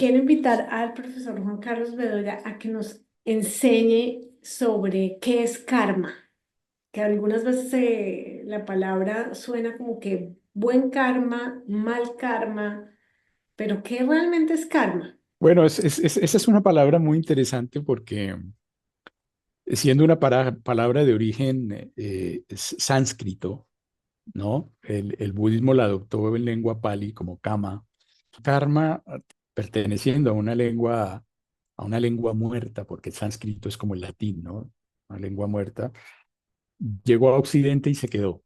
Quiero invitar al profesor Juan Carlos Bedoya a que nos enseñe sobre qué es karma, que algunas veces la palabra suena como que buen karma, mal karma, pero ¿qué realmente es karma? Bueno, esa es una palabra muy interesante porque siendo una palabra de origen sánscrito, ¿no? El budismo la adoptó en lengua pali como kama. Karma, perteneciendo a una lengua muerta, porque el sánscrito es como el latín, ¿no? Una lengua muerta, llegó a Occidente y se quedó.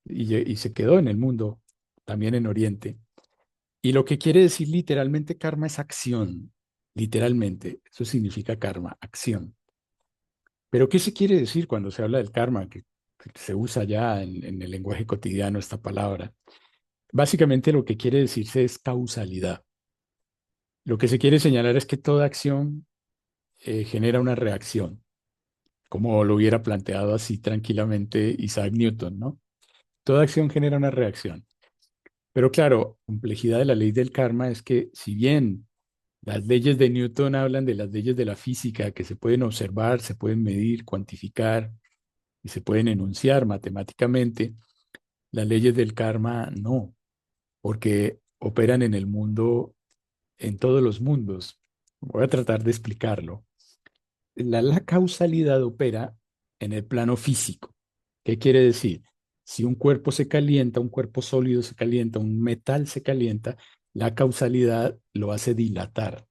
Y se quedó en el mundo, también en Oriente. Y lo que quiere decir literalmente karma es acción, literalmente. Eso significa karma, acción. Pero ¿qué se quiere decir cuando se habla del karma, que se usa ya en el lenguaje cotidiano esta palabra? Básicamente lo que quiere decirse es causalidad. Lo que se quiere señalar es que toda acción genera una reacción, como lo hubiera planteado así tranquilamente Isaac Newton, ¿no? Toda acción genera una reacción. Pero claro, complejidad de la ley del karma es que si bien las leyes de Newton hablan de las leyes de la física que se pueden observar, se pueden medir, cuantificar y se pueden enunciar matemáticamente, las leyes del karma no, porque operan en el mundo, en todos los mundos. Voy a tratar de explicarlo. La causalidad opera en el plano físico. ¿Qué quiere decir? Si un cuerpo se calienta, un cuerpo sólido se calienta, un metal se calienta, la causalidad lo hace dilatar.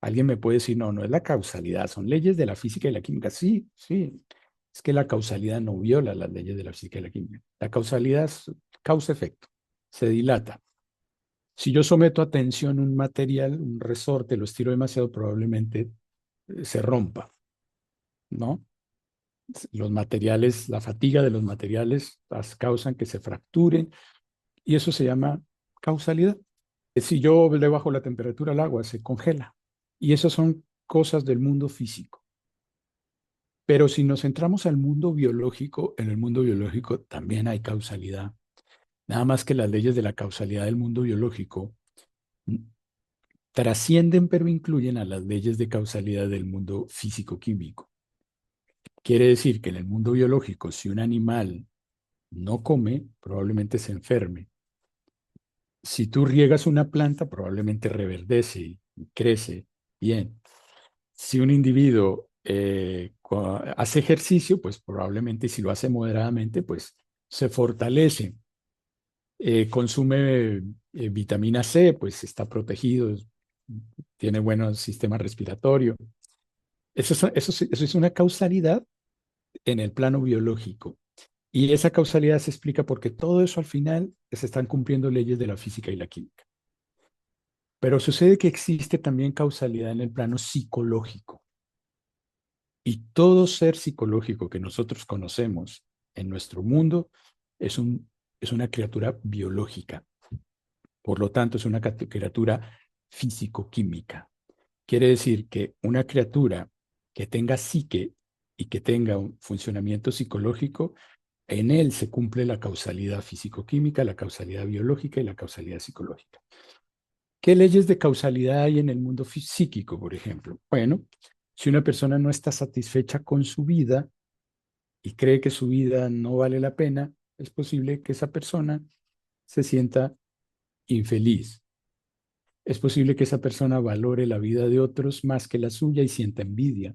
Alguien me puede decir, no, no es la causalidad, son leyes de la física y la química. Sí, sí, es que la causalidad no viola las leyes de la física y la química. La causalidad es causa-efecto, se dilata. Si yo someto a tensión un material, un resorte, lo estiro demasiado, probablemente se rompa, ¿no? Los materiales, la fatiga de los materiales causan que se fracturen y eso se llama causalidad. Si yo le bajo la temperatura al agua, se congela. Y esas son cosas del mundo físico. Pero si nos centramos al mundo biológico, en el mundo biológico también hay causalidad. Nada más que las leyes de la causalidad del mundo biológico mm, trascienden pero incluyen a las leyes de causalidad del mundo físico-químico. Quiere decir que en el mundo biológico, si un animal no come, probablemente se enferme. Si tú riegas una planta, probablemente reverdece y crece bien. Si un individuo hace ejercicio, pues probablemente si lo hace moderadamente, pues se fortalece. Consume vitamina C, pues está protegido, tiene buen sistema respiratorio. Eso es una causalidad en el plano biológico. Y esa causalidad se explica porque todo eso al final se están cumpliendo leyes de la física y la química. Pero sucede que existe también causalidad en el plano psicológico. Y todo ser psicológico que nosotros conocemos en nuestro mundo es, es una criatura biológica. Por lo tanto, es una criatura físico-química. Quiere decir que una criatura que tenga psique y que tenga un funcionamiento psicológico, en él se cumple la causalidad físico-química, la causalidad biológica y la causalidad psicológica. ¿Qué leyes de causalidad hay en el mundo psíquico, por ejemplo? Bueno, si una persona no está satisfecha con su vida y cree que su vida no vale la pena, es posible que esa persona se sienta infeliz. Es posible que esa persona valore la vida de otros más que la suya y sienta envidia.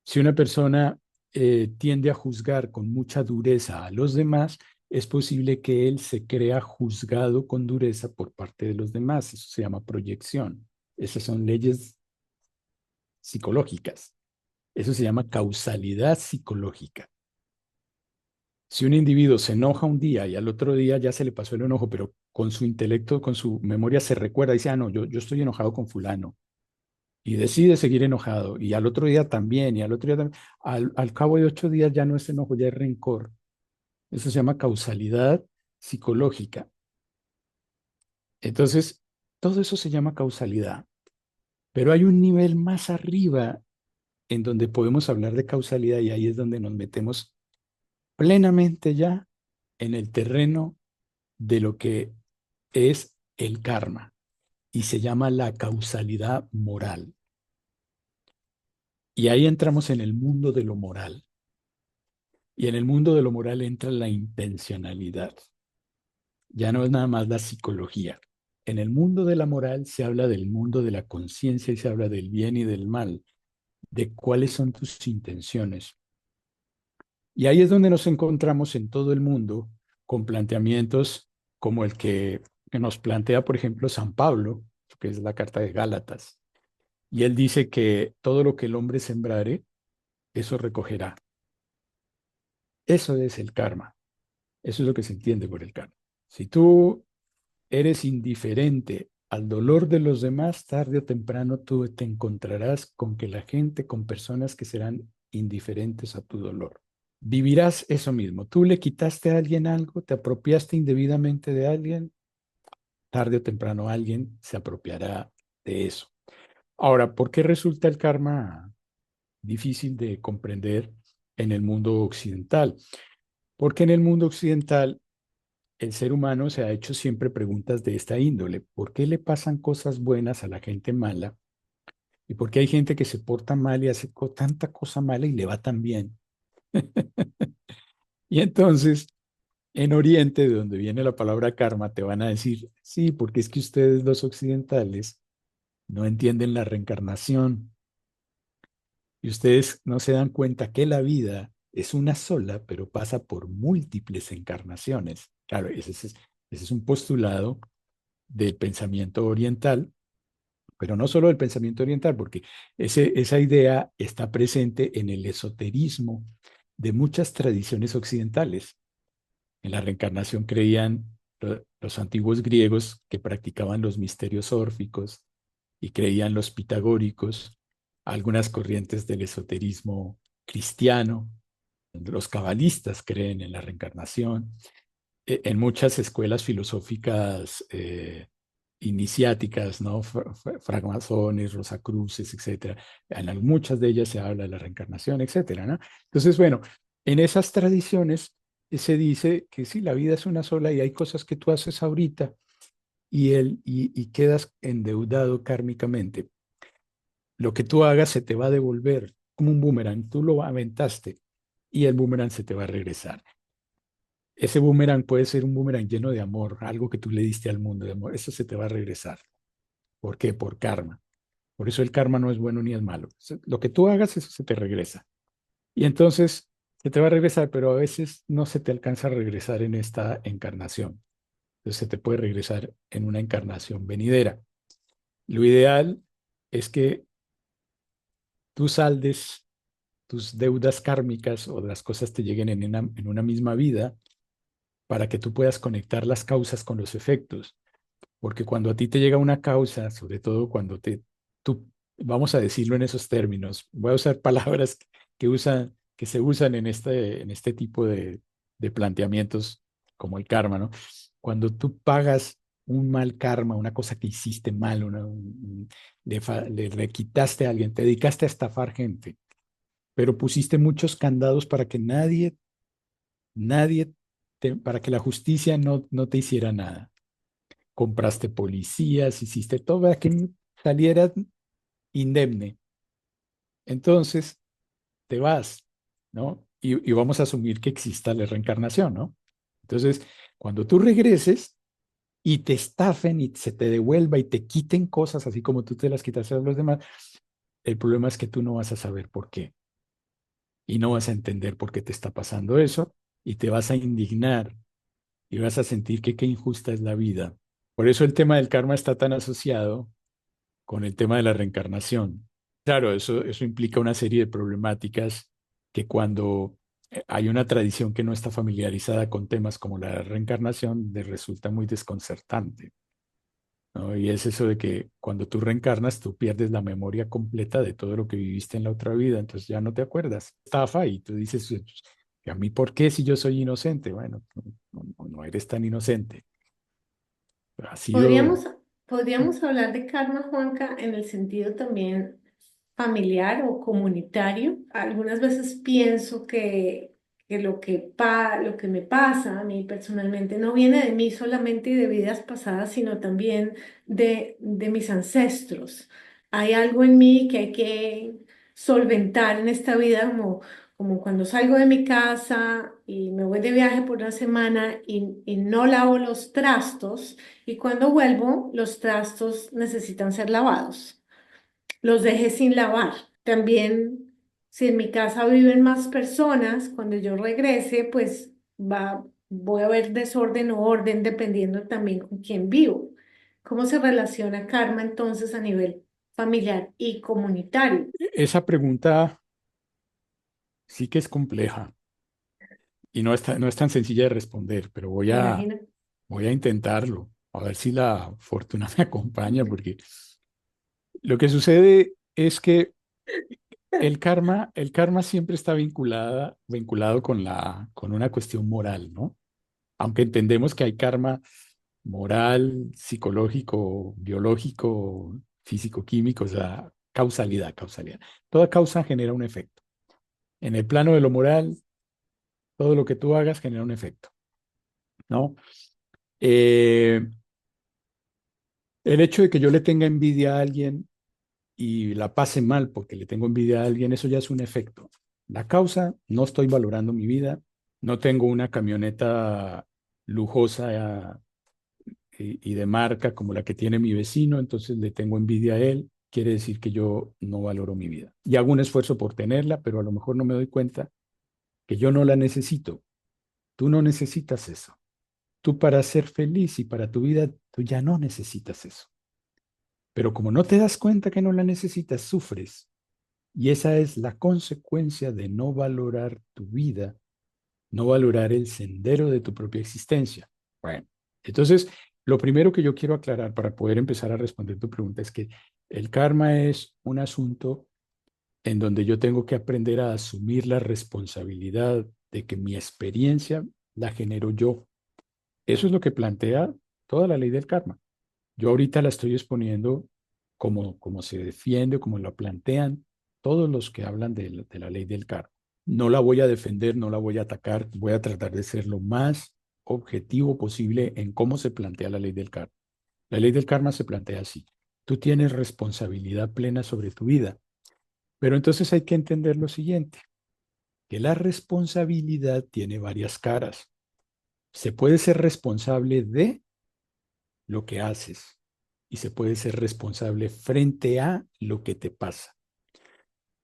Si una persona tiende a juzgar con mucha dureza a los demás, es posible que él se crea juzgado con dureza por parte de los demás. Eso se llama proyección. Esas son leyes psicológicas. Eso se llama causalidad psicológica. Si un individuo se enoja un día y al otro día ya se le pasó el enojo, pero con su intelecto, con su memoria se recuerda y dice, ah, no, yo estoy enojado con fulano y decide seguir enojado y al otro día también y al otro día también, al cabo de 8 días ya no es enojo, ya es rencor. Eso se llama causalidad psicológica. Entonces, todo eso se llama causalidad, pero hay un nivel más arriba en donde podemos hablar de causalidad y ahí es donde nos metemos plenamente ya en el terreno de lo que es el karma. y se llama la causalidad moral. Y ahí entramos en el mundo de lo moral. Y en el mundo de lo moral entra la intencionalidad. Ya no es nada más la psicología. En el mundo de la moral se habla del mundo de la conciencia y se habla del bien y del mal, de cuáles son tus intenciones. Y ahí es donde nos encontramos en todo el mundo con planteamientos como el que nos plantea, por ejemplo, San Pablo, que es la carta de Gálatas. Y él dice que todo lo que el hombre sembrare, eso recogerá. Eso es el karma. Eso es lo que se entiende por el karma. Si tú eres indiferente al dolor de los demás, tarde o temprano tú te encontrarás con que la gente, con personas que serán indiferentes a tu dolor. Vivirás eso mismo. Tú le quitaste a alguien algo, te apropiaste indebidamente de alguien, tarde o temprano alguien se apropiará de eso. Ahora, ¿por qué resulta el karma difícil de comprender en el mundo occidental? Porque en el mundo occidental el ser humano se ha hecho siempre preguntas de esta índole. ¿Por qué le pasan cosas buenas a la gente mala? ¿Y por qué hay gente que se porta mal y hace tanta cosa mala y le va tan bien? Y entonces, en Oriente, de donde viene la palabra karma, te van a decir, sí, porque es que ustedes los occidentales no entienden la reencarnación y ustedes no se dan cuenta que la vida es una sola, pero pasa por múltiples encarnaciones. Claro, ese es un postulado del pensamiento oriental, pero no solo del pensamiento oriental, porque esa idea está presente en el esoterismo de muchas tradiciones occidentales. En la reencarnación creían los antiguos griegos que practicaban los misterios órficos y creían los pitagóricos, algunas corrientes del esoterismo cristiano, los cabalistas creen en la reencarnación, en muchas escuelas filosóficas iniciáticas, ¿no? Francmasones, Rosacruces, etcétera. En muchas de ellas se habla de la reencarnación, etcétera, ¿no? Entonces, bueno, en esas tradiciones se dice que sí, la vida es una sola y hay cosas que tú haces ahorita y quedas endeudado kármicamente. Lo que tú hagas se te va a devolver como un boomerang. Tú lo aventaste y el boomerang se te va a regresar. Ese boomerang puede ser un boomerang lleno de amor, algo que tú le diste al mundo de amor. Eso se te va a regresar. ¿Por qué? Por karma. Por eso el karma no es bueno ni es malo. Lo que tú hagas, eso se te regresa. Y entonces se te va a regresar, pero a veces no se te alcanza a regresar en esta encarnación. Entonces se te puede regresar en una encarnación venidera. Lo ideal es que tú saldes tus deudas kármicas o las cosas te lleguen en una misma vida para que tú puedas conectar las causas con los efectos. Porque cuando a ti te llega una causa, sobre todo cuando tú, vamos a decirlo en esos términos, voy a usar palabras que se usan en este tipo de planteamientos como el karma, ¿no? Cuando tú pagas un mal karma, una cosa que hiciste mal, le quitaste a alguien, te dedicaste a estafar gente, pero pusiste muchos candados para que nadie, para que la justicia no te hiciera nada. Compraste policías, hiciste todo para que salieras indemne. Entonces, te vas, ¿no? Y vamos a asumir que exista la reencarnación, ¿no? Entonces, cuando tú regreses y te estafen y se te devuelva y te quiten cosas así como tú te las quitaste a los demás, el problema es que tú no vas a saber por qué y no vas a entender por qué te está pasando eso y te vas a indignar y vas a sentir que qué injusta es la vida. Por eso el tema del karma está tan asociado con el tema de la reencarnación. Claro, eso implica una serie de problemáticas que cuando hay una tradición que no está familiarizada con temas como la reencarnación, le resulta muy desconcertante, ¿no? Y es eso de que cuando tú reencarnas, tú pierdes la memoria completa de todo lo que viviste en la otra vida, entonces ya no te acuerdas. Estafa y tú dices, ¿a mí por qué si yo soy inocente? Bueno, no eres tan inocente. Ha sido. Podríamos, podríamos hablar de karma, Juanca, en el sentido también familiar o comunitario. Algunas veces pienso que que lo que me pasa a mí personalmente no viene de mí solamente y de vidas pasadas, sino también de mis ancestros. Hay algo en mí que hay que solventar en esta vida, como cuando salgo de mi casa y me voy de viaje por una semana y no lavo los trastos, y cuando vuelvo, los trastos necesitan ser lavados, los dejé sin lavar. También, si en mi casa viven más personas, cuando yo regrese, pues voy a ver desorden o orden dependiendo también con quién vivo. ¿Cómo se relaciona karma entonces a nivel familiar y comunitario? Esa pregunta sí que es compleja y no es tan sencilla de responder, pero Imagina. voy a intentarlo, a ver si la fortuna me acompaña, porque lo que sucede es que el karma siempre está vinculado con con una cuestión moral, ¿no? Aunque entendemos que hay karma moral, psicológico, biológico, físico-químico, o sea, causalidad. Toda causa genera un efecto. En el plano de lo moral, todo lo que tú hagas genera un efecto, ¿no? Eh, el hecho de que yo le tenga envidia a alguien y la pase mal porque le tengo envidia a alguien, eso ya es un efecto. La causa, no estoy valorando mi vida, no tengo una camioneta lujosa y de marca como la que tiene mi vecino, entonces le tengo envidia a él, quiere decir que yo no valoro mi vida. Y hago un esfuerzo por tenerla, pero a lo mejor no me doy cuenta que yo no la necesito. Tú no necesitas eso. Tú para ser feliz y para tu vida, tú ya no necesitas eso. Pero como no te das cuenta que no la necesitas, sufres. Y esa es la consecuencia de no valorar tu vida, no valorar el sendero de tu propia existencia. Bueno, entonces, lo primero que yo quiero aclarar para poder empezar a responder tu pregunta es que el karma es un asunto en donde yo tengo que aprender a asumir la responsabilidad de que mi experiencia la genero yo. Eso es lo que plantea toda la ley del karma. Yo ahorita la estoy exponiendo como se defiende, como la plantean todos los que hablan de la ley del karma. No la voy a defender, no la voy a atacar, voy a tratar de ser lo más objetivo posible en cómo se plantea la ley del karma. La ley del karma se plantea así. Tú tienes responsabilidad plena sobre tu vida, pero entonces hay que entender lo siguiente, que la responsabilidad tiene varias caras. Se puede ser responsable de lo que haces y se puede ser responsable frente a lo que te pasa.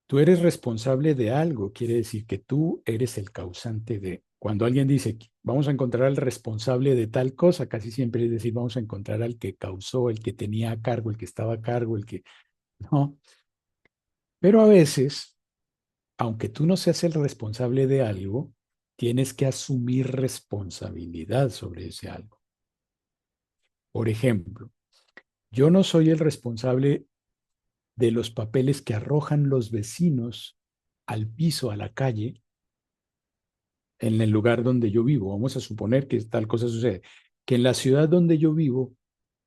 Tú eres responsable de algo, quiere decir que tú eres el causante de. Cuando alguien dice, vamos a encontrar al responsable de tal cosa, casi siempre es decir, vamos a encontrar al que causó, el que tenía a cargo, el que estaba a cargo, el que. No. Pero a veces, aunque tú no seas el responsable de algo, tienes que asumir responsabilidad sobre ese algo. Por ejemplo, yo no soy el responsable de los papeles que arrojan los vecinos al piso, a la calle, en el lugar donde yo vivo. Vamos a suponer que tal cosa sucede, que en la ciudad donde yo vivo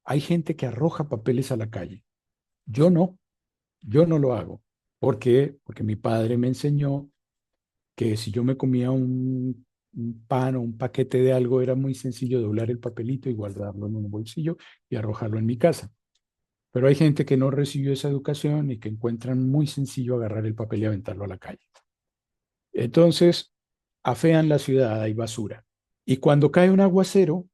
hay gente que arroja papeles a la calle. Yo no, yo no lo hago. ¿Por qué? Porque mi padre me enseñó que si yo me comía un pan o un paquete de algo, era muy sencillo doblar el papelito y guardarlo en un bolsillo y arrojarlo en mi casa. Pero hay gente que no recibió esa educación y que encuentran muy sencillo agarrar el papel y aventarlo a la calle. Entonces, afean la ciudad, hay basura. Y cuando cae un aguacero,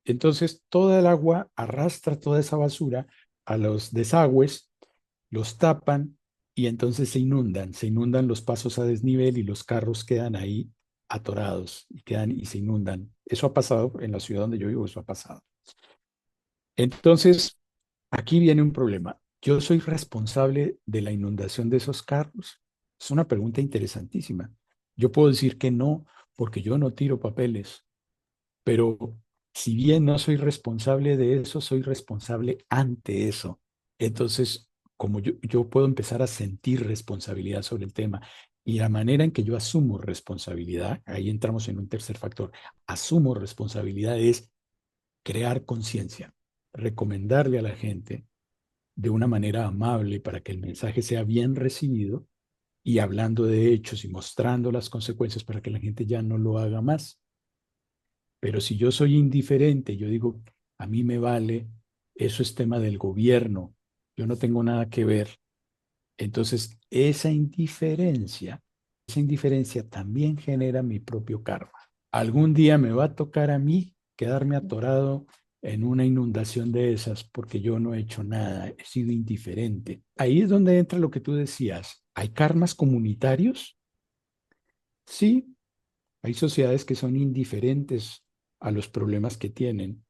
entonces toda el agua arrastra toda esa basura a los desagües, los tapan y entonces se inundan los pasos a desnivel y los carros quedan ahí atorados y quedan y se inundan. Eso ha pasado en la ciudad donde yo vivo, eso ha pasado. Entonces, aquí viene un problema. ¿Yo soy responsable de la inundación de esos carros? Es una pregunta interesantísima. Yo puedo decir que no, porque yo no tiro papeles, pero si bien no soy responsable de eso, soy responsable ante eso. Entonces, como yo puedo empezar a sentir responsabilidad sobre el tema y la manera en que yo asumo responsabilidad, ahí entramos en un tercer factor, asumo responsabilidad es crear conciencia, recomendarle a la gente de una manera amable para que el mensaje sea bien recibido y hablando de hechos y mostrando las consecuencias para que la gente ya no lo haga más. Pero si yo soy indiferente, yo digo, a mí me vale, eso es tema del gobierno, yo no tengo nada que ver. Entonces, esa indiferencia también genera mi propio karma. Algún día me va a tocar a mí quedarme atorado en una inundación de esas porque yo no he hecho nada, he sido indiferente. Ahí es donde entra lo que tú decías. ¿Hay karmas comunitarios? Sí, hay sociedades que son indiferentes a los problemas que tienen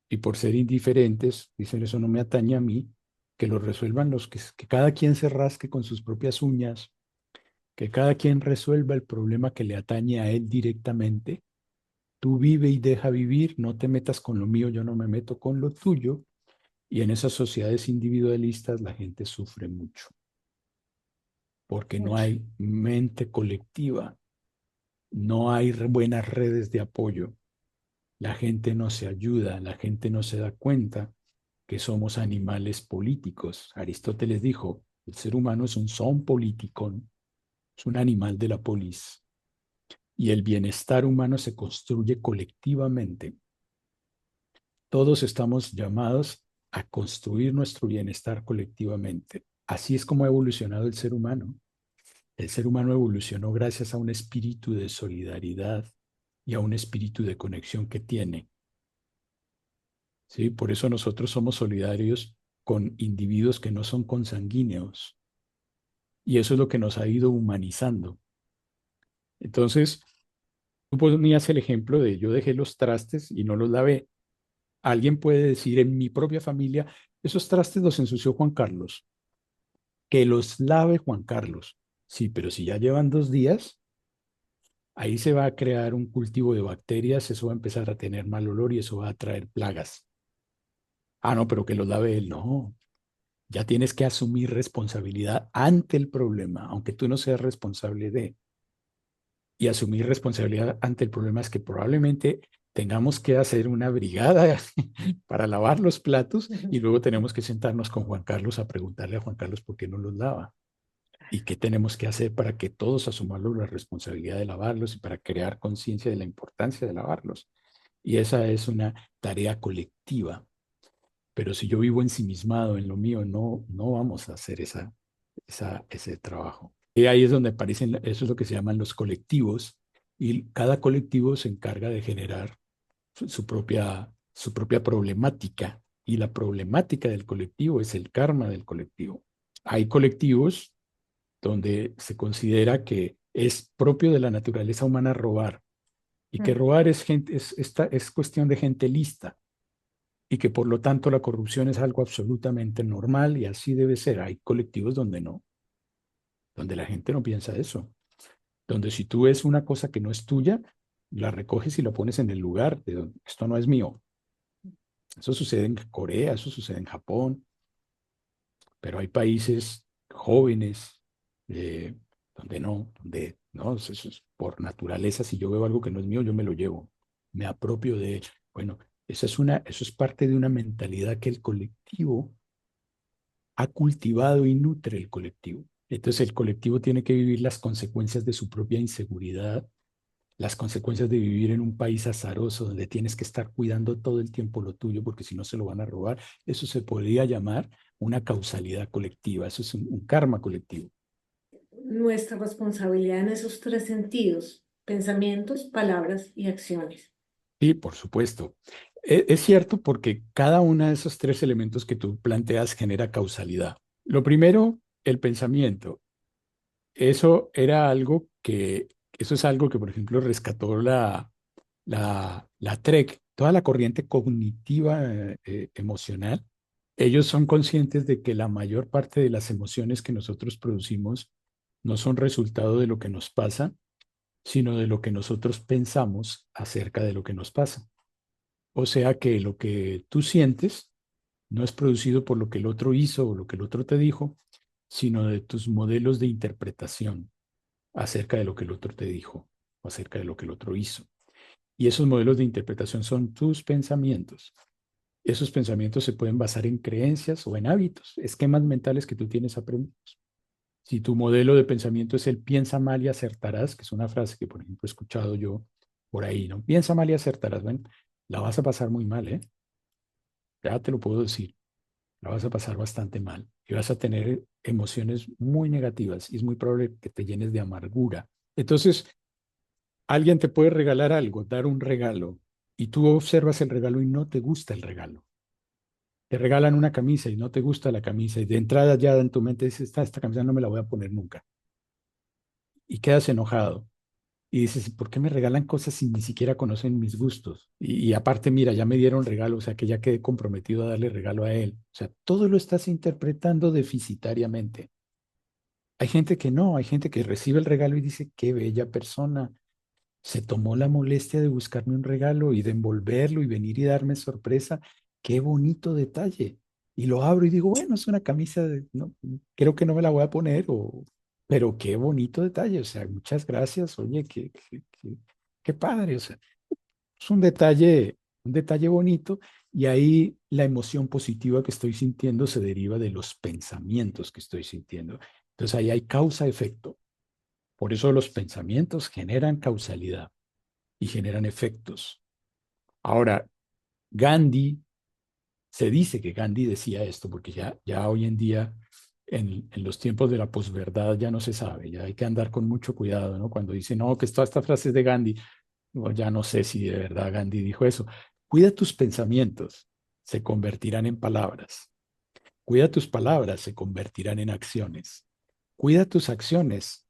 y por ser indiferentes, dicen eso no me atañe a mí, que lo resuelvan que cada quien se rasque con sus propias uñas, que cada quien resuelva el problema que le atañe a él directamente. Tú vive y deja vivir, no te metas con lo mío, yo no me meto con lo tuyo. Y en esas sociedades individualistas la gente sufre mucho, porque no Mucho. hay mente colectiva, no hay buenas redes de apoyo, la gente no se ayuda, la gente no se da cuenta que somos animales políticos. Aristóteles dijo, el ser humano es un son politikon, es un animal de la polis, y el bienestar humano se construye colectivamente. Todos estamos llamados a construir nuestro bienestar colectivamente. Así es como ha evolucionado el ser humano. El ser humano evolucionó gracias a un espíritu de solidaridad y a un espíritu de conexión que tiene. ¿Sí? Por eso nosotros somos solidarios con individuos que no son consanguíneos. Y eso es lo que nos ha ido humanizando. Entonces, tú ponías el ejemplo de yo dejé los trastes y no los lavé. Alguien puede decir en mi propia familia, esos trastes los ensució Juan Carlos, que los lave Juan Carlos. Sí, pero si ya llevan 2 días, ahí se va a crear un cultivo de bacterias, eso va a empezar a tener mal olor y eso va a traer plagas. Ah, no, pero que los lave él. No, ya tienes que asumir responsabilidad ante el problema, aunque tú no seas responsable de. Y asumir responsabilidad ante el problema es que probablemente tengamos que hacer una brigada para lavar los platos y luego tenemos que sentarnos con Juan Carlos a preguntarle a Juan Carlos por qué no los lava y qué tenemos que hacer para que todos asumamos la responsabilidad de lavarlos y para crear conciencia de la importancia de lavarlos. Y esa es una tarea colectiva. Pero si yo vivo ensimismado en lo mío, no vamos a hacer ese trabajo. Y ahí es donde aparecen, eso es lo que se llaman los colectivos, y cada colectivo se encarga de generar su propia problemática, y la problemática del colectivo es el karma del colectivo. Hay colectivos donde se considera que es propio de la naturaleza humana robar, y que robar es, gente, es cuestión de gente lista, y que por lo tanto la corrupción es algo absolutamente normal y así debe ser. Hay colectivos donde no, donde la gente no piensa eso, donde si tú ves una cosa que no es tuya, la recoges y la pones en el lugar de donde esto no es mío. Eso sucede en Corea, eso sucede en Japón, pero hay países jóvenes donde no, eso es por naturaleza, si yo veo algo que no es mío, yo me lo llevo, me apropio de él. Bueno, eso es parte de una mentalidad que el colectivo ha cultivado y nutre el colectivo. Entonces el colectivo tiene que vivir las consecuencias de su propia inseguridad, las consecuencias de vivir en un país azaroso donde tienes que estar cuidando todo el tiempo lo tuyo porque si no se lo van a robar. Eso se podría llamar una causalidad colectiva, eso es un karma colectivo. Nuestra responsabilidad en esos tres sentidos, pensamientos, palabras y acciones. Sí, por supuesto. Es cierto porque cada uno de esos tres elementos que tú planteas genera causalidad. Lo primero, el pensamiento. Eso es algo que, por ejemplo, rescató la TREC, toda la corriente cognitiva emocional. Ellos son conscientes de que la mayor parte de las emociones que nosotros producimos no son resultado de lo que nos pasa, sino de lo que nosotros pensamos acerca de lo que nos pasa. O sea que lo que tú sientes no es producido por lo que el otro hizo o lo que el otro te dijo, sino de tus modelos de interpretación acerca de lo que el otro te dijo o acerca de lo que el otro hizo. Y esos modelos de interpretación son tus pensamientos. Esos pensamientos se pueden basar en creencias o en hábitos, esquemas mentales que tú tienes aprendidos. Si tu modelo de pensamiento es el piensa mal y acertarás, que es una frase que, por ejemplo, he escuchado yo por ahí, ¿no? Piensa mal y acertarás. Bueno, la vas a pasar muy mal, ¿eh? Ya te lo puedo decir. La vas a pasar bastante mal y vas a tener emociones muy negativas y es muy probable que te llenes de amargura. Entonces, alguien te puede regalar algo, dar un regalo, y tú observas el regalo y no te gusta el regalo. Te regalan una camisa y no te gusta la camisa y de entrada ya en tu mente dices, esta camisa no me la voy a poner nunca. Y quedas enojado y dices, ¿por qué me regalan cosas si ni siquiera conocen mis gustos? Y aparte, mira, ya me dieron regalo, o sea que ya quedé comprometido a darle regalo a él. O sea, todo lo estás interpretando deficitariamente. Hay gente que no, hay gente que recibe el regalo y dice, qué bella persona, se tomó la molestia de buscarme un regalo y de envolverlo y venir y darme sorpresa. Qué bonito detalle. Y lo abro y digo, bueno, es una camisa, no, creo que no me la voy a poner, pero qué bonito detalle. O sea, muchas gracias. Oye, qué padre. O sea, es un detalle bonito. Y ahí la emoción positiva que estoy sintiendo se deriva de los pensamientos que estoy sintiendo. Entonces ahí hay causa-efecto. Por eso los pensamientos generan causalidad y generan efectos. Ahora, Gandhi, se dice que Gandhi decía esto, porque ya hoy en día, en los tiempos de la posverdad, ya no se sabe, ya hay que andar con mucho cuidado, ¿no? Cuando dicen, no, que toda esta frase es de Gandhi, no, ya no sé si de verdad Gandhi dijo eso. Cuida tus pensamientos, se convertirán en palabras. Cuida tus palabras, se convertirán en acciones. Cuida tus acciones,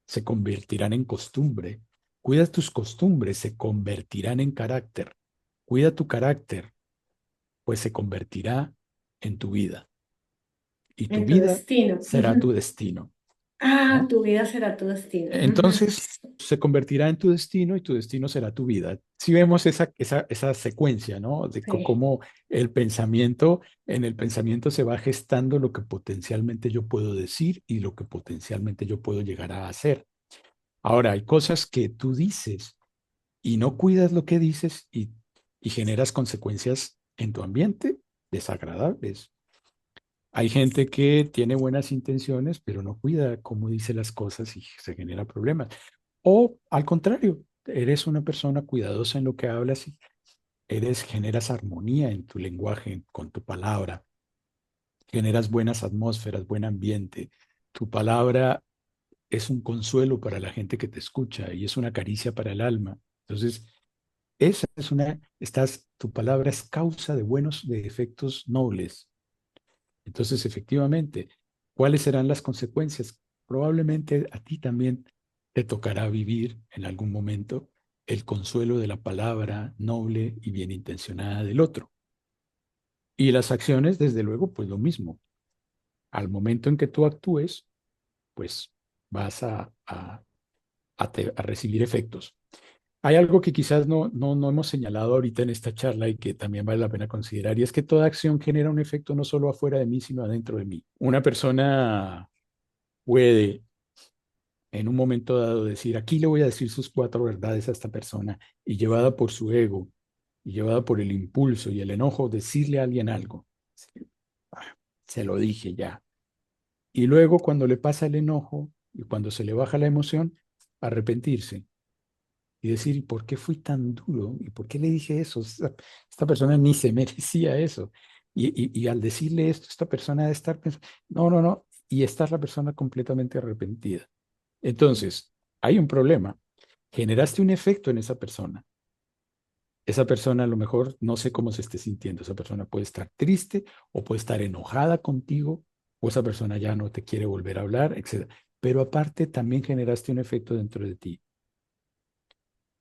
se convertirán en costumbre. Cuida tus costumbres, se convertirán en carácter. Cuida tu carácter, pues se convertirá en tu vida. Y tu En tu vida destino. será tu Ujú. destino, Ah, ¿no? tu vida será tu destino. Ujú. Entonces, se convertirá en tu destino y tu destino será tu vida. Si vemos esa secuencia, ¿no? De Sí. cómo el pensamiento, en el pensamiento se va gestando lo que potencialmente yo puedo decir y lo que potencialmente yo puedo llegar a hacer. Ahora, hay cosas que tú dices y no cuidas lo que dices y generas consecuencias en tu ambiente desagradables. Hay gente que tiene buenas intenciones, pero no cuida cómo dice las cosas y se genera problemas. O al contrario, eres una persona cuidadosa en lo que hablas y generas armonía en tu lenguaje, con tu palabra, generas buenas atmósferas, buen ambiente. Tu palabra es un consuelo para la gente que te escucha y es una caricia para el alma. Entonces, esa es tu palabra es causa de de efectos nobles. Entonces, efectivamente, ¿cuáles serán las consecuencias? Probablemente a ti también te tocará vivir en algún momento el consuelo de la palabra noble y bien intencionada del otro. Y las acciones, desde luego, pues lo mismo. Al momento en que tú actúes, pues vas a recibir efectos. Hay algo que quizás no hemos señalado ahorita en esta charla y que también vale la pena considerar, y es que toda acción genera un efecto no solo afuera de mí, sino adentro de mí. Una persona puede en un momento dado decir, aquí le voy a decir sus cuatro verdades a esta persona, y llevada por su ego, y llevada por el impulso y el enojo, decirle a alguien algo. Sí, ah, se lo dije ya. Y luego cuando le pasa el enojo y cuando se le baja la emoción, arrepentirse y decir, ¿y por qué fui tan duro? ¿Y por qué le dije eso? Esta persona ni se merecía eso. Y al decirle esto, esta persona debe estar pensando, no, y estar la persona completamente arrepentida. Entonces, hay un problema. Generaste un efecto en esa persona. Esa persona a lo mejor no sé cómo se esté sintiendo. Esa persona puede estar triste o puede estar enojada contigo o esa persona ya no te quiere volver a hablar, etcétera. Pero aparte también generaste un efecto dentro de ti.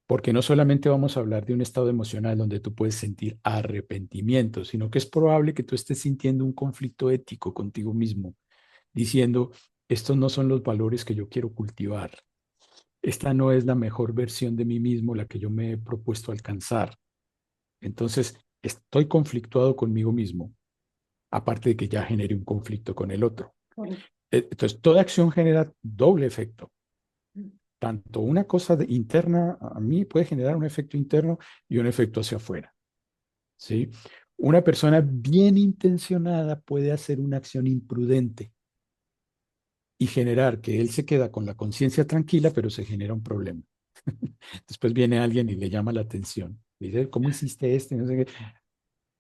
Porque no solamente vamos a hablar de un estado emocional donde tú puedes sentir arrepentimiento, sino que es probable que tú estés sintiendo un conflicto ético contigo mismo, diciendo, estos no son los valores que yo quiero cultivar. Esta no es la mejor versión de mí mismo la que yo me he propuesto alcanzar. Entonces, estoy conflictuado conmigo mismo, aparte de que ya genere un conflicto con el otro. Correcto. Entonces, toda acción genera doble efecto. Tanto una cosa interna a mí puede generar un efecto interno y un efecto hacia afuera, ¿sí? Una persona bien intencionada puede hacer una acción imprudente y generar que él se queda con la conciencia tranquila, pero se genera un problema. Después viene alguien y le llama la atención. Dice, ¿cómo hiciste esto? No sé qué.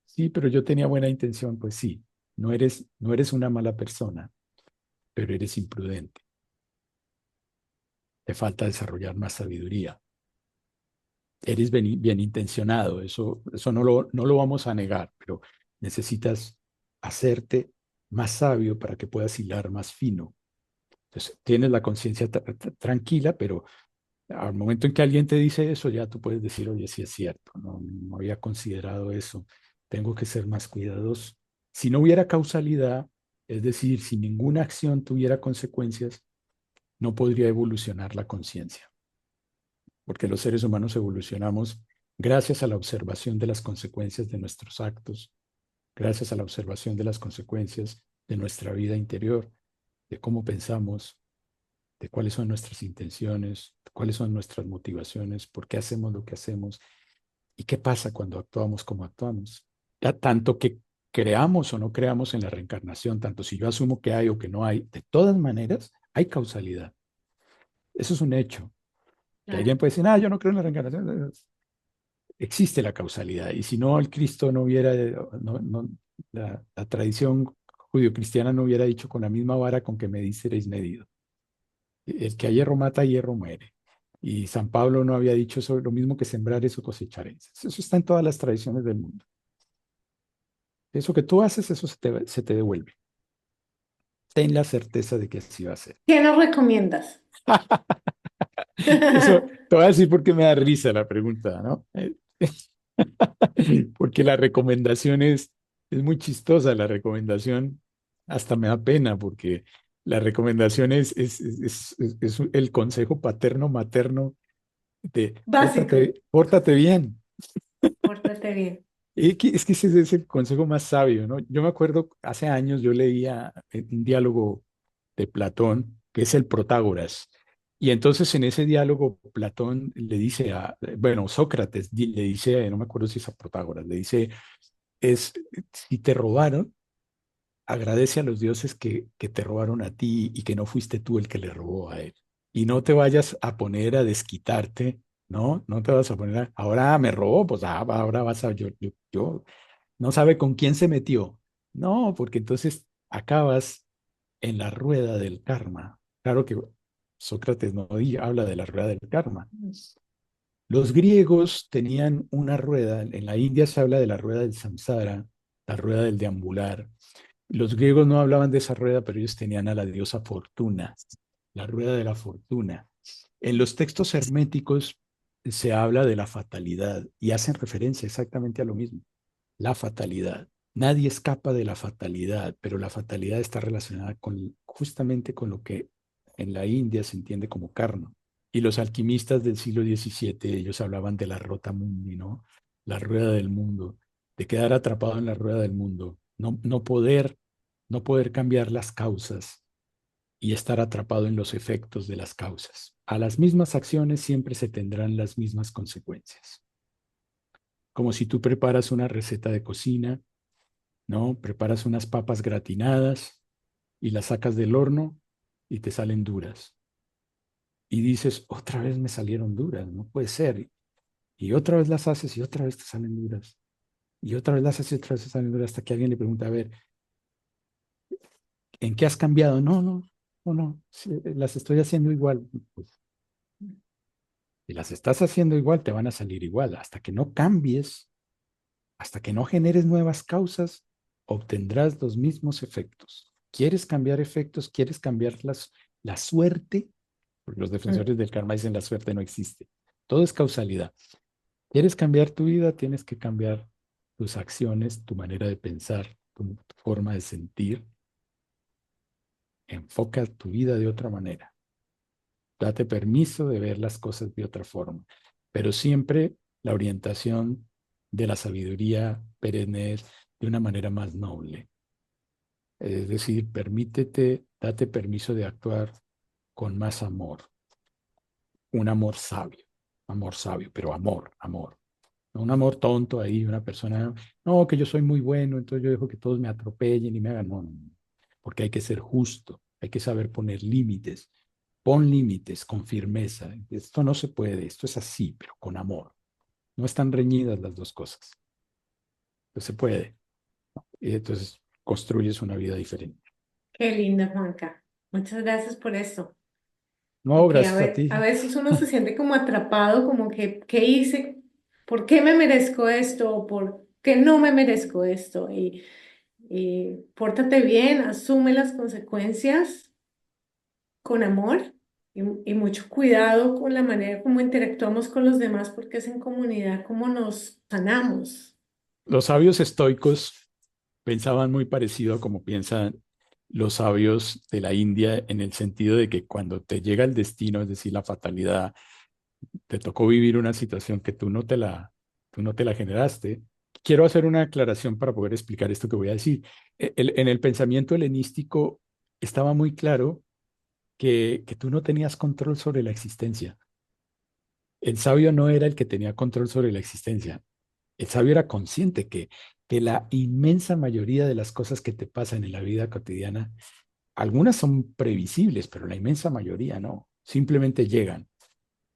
Sí, pero yo tenía buena intención. Pues sí, no eres una mala persona, pero eres imprudente. Te falta desarrollar más sabiduría. Eres bien intencionado, eso no lo vamos a negar, pero necesitas hacerte más sabio para que puedas hilar más fino. Entonces, tienes la conciencia tranquila, pero al momento en que alguien te dice eso, ya tú puedes decir, oye, sí es cierto, no había considerado eso, tengo que ser más cuidadoso. Si no hubiera causalidad, es decir, si ninguna acción tuviera consecuencias, no podría evolucionar la conciencia, porque los seres humanos evolucionamos gracias a la observación de las consecuencias de nuestros actos, gracias a la observación de las consecuencias de nuestra vida interior, de cómo pensamos, de cuáles son nuestras intenciones, cuáles son nuestras motivaciones, por qué hacemos lo que hacemos y qué pasa cuando actuamos como actuamos. Ya tanto que creamos o no creamos en la reencarnación, tanto si yo asumo que hay o que no hay, de todas maneras hay causalidad. Eso es un hecho. Que Claro. alguien puede decir, yo no creo en la reencarnación. Existe la causalidad. Y si no, el Cristo no hubiera, la tradición judio-cristiana no hubiera dicho con la misma vara con que medís seréis medido. El que a hierro mata, a hierro muere. Y San Pablo no había dicho eso, lo mismo que sembrar, eso cosecharéis. Eso está en todas las tradiciones del mundo. Eso que tú haces, eso se te devuelve. Ten la certeza de que así va a ser. ¿Qué nos recomiendas? Eso te voy a decir porque me da risa la pregunta, ¿no? Porque la recomendación es muy chistosa, la recomendación hasta me da pena porque la recomendación es el consejo paterno materno de Básico. pórtate bien. Pórtate bien. Es que ese es el consejo más sabio, ¿no? Yo me acuerdo, hace años yo leía un diálogo de Platón, que es el Protágoras. Y entonces en ese diálogo Platón le dice bueno, Sócrates le dice, no me acuerdo si es a Protágoras, le dice, es, si te robaron, agradece a los dioses que te robaron a ti y que no fuiste tú el que le robó a él. Y no te vayas a poner a desquitarte, ¿no? No te vas a poner ahora me robó, pues ahora vas a, yo, no sabe con quién se metió. No, porque entonces acabas en la rueda del karma. Claro que Sócrates no habla de la rueda del karma. Los griegos tenían una rueda, en la India se habla de la rueda del samsara, la rueda del deambular. Los griegos no hablaban de esa rueda, pero ellos tenían a la diosa Fortuna, la rueda de la fortuna. En los textos herméticos se habla de la fatalidad y hacen referencia exactamente a lo mismo, la fatalidad. Nadie escapa de la fatalidad, pero la fatalidad está relacionada justamente con lo que en la India se entiende como karma. Y los alquimistas del siglo XVII, ellos hablaban de la rota mundi, ¿no? La rueda del mundo, de quedar atrapado en la rueda del mundo, no poder cambiar las causas y estar atrapado en los efectos de las causas. A las mismas acciones siempre se tendrán las mismas consecuencias. Como si tú preparas una receta de cocina, ¿no? Preparas unas papas gratinadas y las sacas del horno y te salen duras. Y dices, otra vez me salieron duras, no puede ser. Y otra vez las haces y otra vez te salen duras. Y otra vez las haces y otra vez te salen duras hasta que alguien le pregunta, a ver, ¿en qué has cambiado? No, no, no, no, sí, las estoy haciendo igual. Pues, si las estás haciendo igual, te van a salir igual. Hasta que no cambies, hasta que no generes nuevas causas, obtendrás los mismos efectos. ¿Quieres cambiar efectos? ¿Quieres cambiar la suerte? Porque los Mm. defensores del karma dicen la suerte no existe. Todo es causalidad. ¿Quieres cambiar tu vida? Tienes que cambiar tus acciones, tu manera de pensar, tu forma de sentir. Enfoca tu vida de otra manera. Date permiso de ver las cosas de otra forma. Pero siempre la orientación de la sabiduría perenne es de una manera más noble. Es decir, date permiso de actuar con más amor, un amor sabio, pero amor, amor. No un amor tonto ahí, una persona, no, que yo soy muy bueno, entonces yo dejo que todos me atropellen y me hagan, no, no, no, porque hay que ser justo. hay que saber poner límites. Pon límites con firmeza. Esto no se puede, esto es así, pero con amor. No están reñidas las dos cosas. No se puede. Y entonces construyes una vida diferente. Qué linda, Juanca. Muchas gracias por eso. No, Porque gracias a a ti. veces uno se siente como atrapado, como que, ¿qué hice? ¿Por qué me merezco esto? ¿O por qué no me merezco esto? Y pórtate bien, asume las consecuencias con amor y mucho cuidado con la manera como interactuamos con los demás, porque es en comunidad como nos sanamos. Los sabios estoicos pensaban muy parecido a como piensan los sabios de la India en el sentido de que cuando te llega el destino, es decir, la fatalidad, te tocó vivir una situación que tú no te la generaste. Quiero hacer una aclaración para poder explicar esto que voy a decir. En el pensamiento helenístico estaba muy claro que tú no tenías control sobre la existencia. El sabio no era el que tenía control sobre la existencia. El sabio era consciente que la inmensa mayoría de las cosas que te pasan en la vida cotidiana, algunas son previsibles, pero la inmensa mayoría no. Simplemente llegan.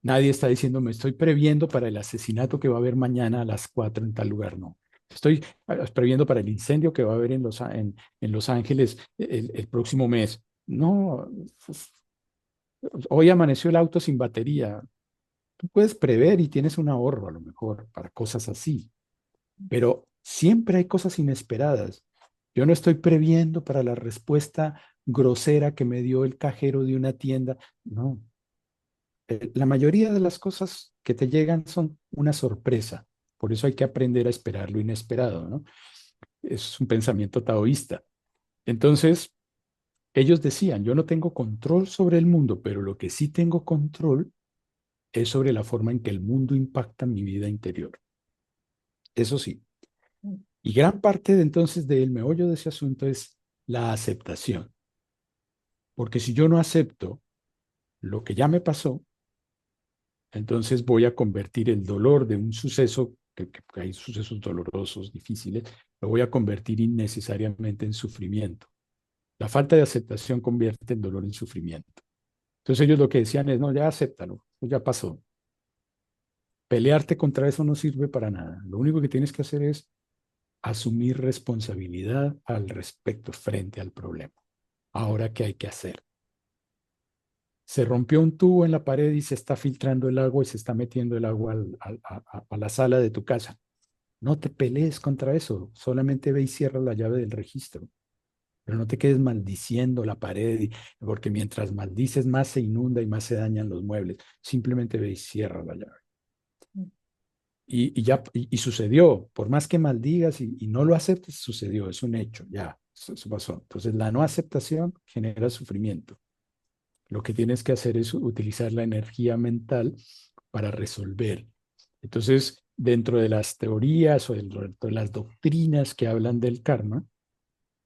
Nadie está diciendo, me estoy previendo para el asesinato que va a haber mañana a las 4 en tal lugar, no. Estoy previendo para el incendio que va a haber en Los Ángeles el próximo mes. No, hoy amaneció el auto sin batería. Tú puedes prever y tienes un ahorro a lo mejor para cosas así, pero siempre hay cosas inesperadas. Yo no estoy previendo para la respuesta grosera que me dio el cajero de una tienda. No, la mayoría de las cosas que te llegan son una sorpresa. Por eso hay que aprender a esperar lo inesperado, ¿no? Es un pensamiento taoísta. Entonces, ellos decían, yo no tengo control sobre el mundo, pero lo que sí tengo control es sobre la forma en que el mundo impacta mi vida interior. Eso sí. Y gran parte de entonces del meollo de ese asunto es la aceptación. Porque si yo no acepto lo que ya me pasó, entonces voy a convertir el dolor de un suceso, que hay sucesos dolorosos, difíciles, lo voy a convertir innecesariamente en sufrimiento. La falta de aceptación convierte el dolor en sufrimiento. Entonces ellos lo que decían es, no, ya acéptalo, ya pasó. Pelearte contra eso no sirve para nada. Lo único que tienes que hacer es asumir responsabilidad al respecto frente al problema. Ahora, ¿qué hay que hacer? Se rompió un tubo en la pared y se está filtrando el agua y se está metiendo el agua a la sala de tu casa. No te pelees contra eso, solamente ve y cierra la llave del registro, pero no te quedes maldiciendo la pared, porque mientras maldices más se inunda y más se dañan los muebles. Simplemente ve y cierra la llave. Y sucedió, por más que maldigas y no lo aceptes, sucedió, es un hecho, ya, eso pasó. Entonces la no aceptación genera sufrimiento. Lo que tienes que hacer es utilizar la energía mental para resolver. Entonces, dentro de las teorías o dentro de las doctrinas que hablan del karma,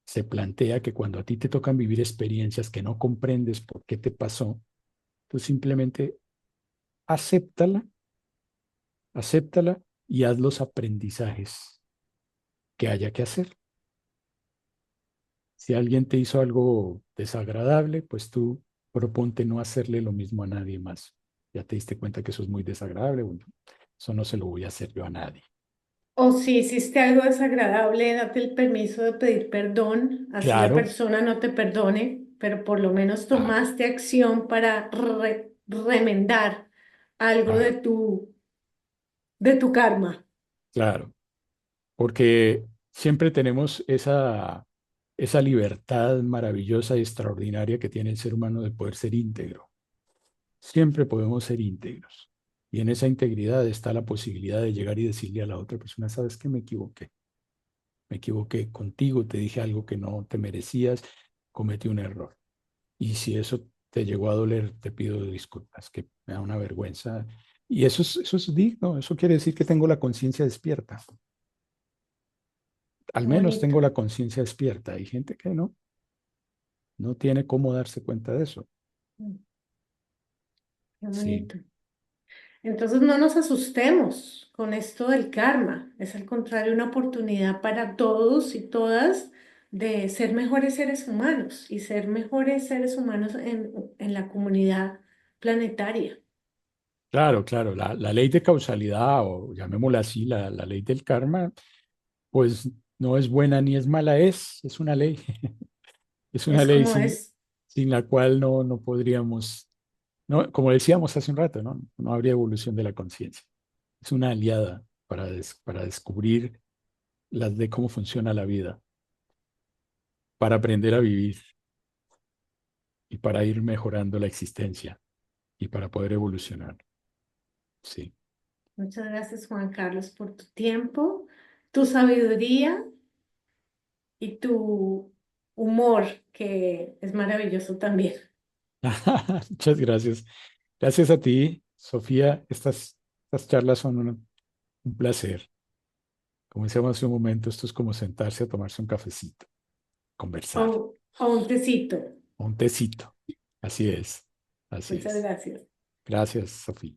se plantea que cuando a ti te tocan vivir experiencias que no comprendes por qué te pasó, tú simplemente acéptala, acéptala y haz los aprendizajes que haya que hacer. Si alguien te hizo algo desagradable, pues tú proponte no hacerle lo mismo a nadie más. Ya te diste cuenta que eso es muy desagradable, bueno, eso no se lo voy a hacer yo a nadie. O si hiciste algo desagradable, date el permiso de pedir perdón, así la Claro, persona no te perdone, pero por lo menos claro, tomaste acción para remendar algo claro, de tu karma. claro, porque siempre tenemos esa libertad maravillosa y extraordinaria que tiene el ser humano de poder ser íntegro. Siempre podemos ser íntegros. Y en esa integridad está la posibilidad de llegar y decirle a la otra persona, sabes que me equivoqué contigo, te dije algo que no te merecías, cometí un error. Y si eso te llegó a doler, te pido disculpas, que me da una vergüenza. Y eso es digno, eso quiere decir que tengo la conciencia despierta. Al Qué menos bonito, tengo la conciencia despierta. Hay gente que no tiene cómo darse cuenta de eso. qué Sí, bonito. Entonces no nos asustemos con esto del karma. Es al contrario una oportunidad para todos y todas de ser mejores seres humanos y ser mejores seres humanos en la comunidad planetaria. Claro, claro, la ley de causalidad, o llamémosla así, la ley del karma, pues no es buena ni es mala, es una ley. Es una Es ley como es. sin la cual no podríamos, no, como decíamos hace un rato, no habría evolución de la conciencia. Es una aliada para descubrir las de cómo funciona la vida, para aprender a vivir y para ir mejorando la existencia y para poder evolucionar. Sí. Muchas gracias, Juan Carlos, por tu tiempo, tu sabiduría y tu humor, que es maravilloso también. Muchas gracias. Gracias a ti, Sofía. Estas charlas son un placer. Como decíamos hace un momento, esto es como sentarse a tomarse un cafecito, O, conversar, o un tecito. o un tecito. Así es, así Muchas es. gracias. Gracias, Sofía.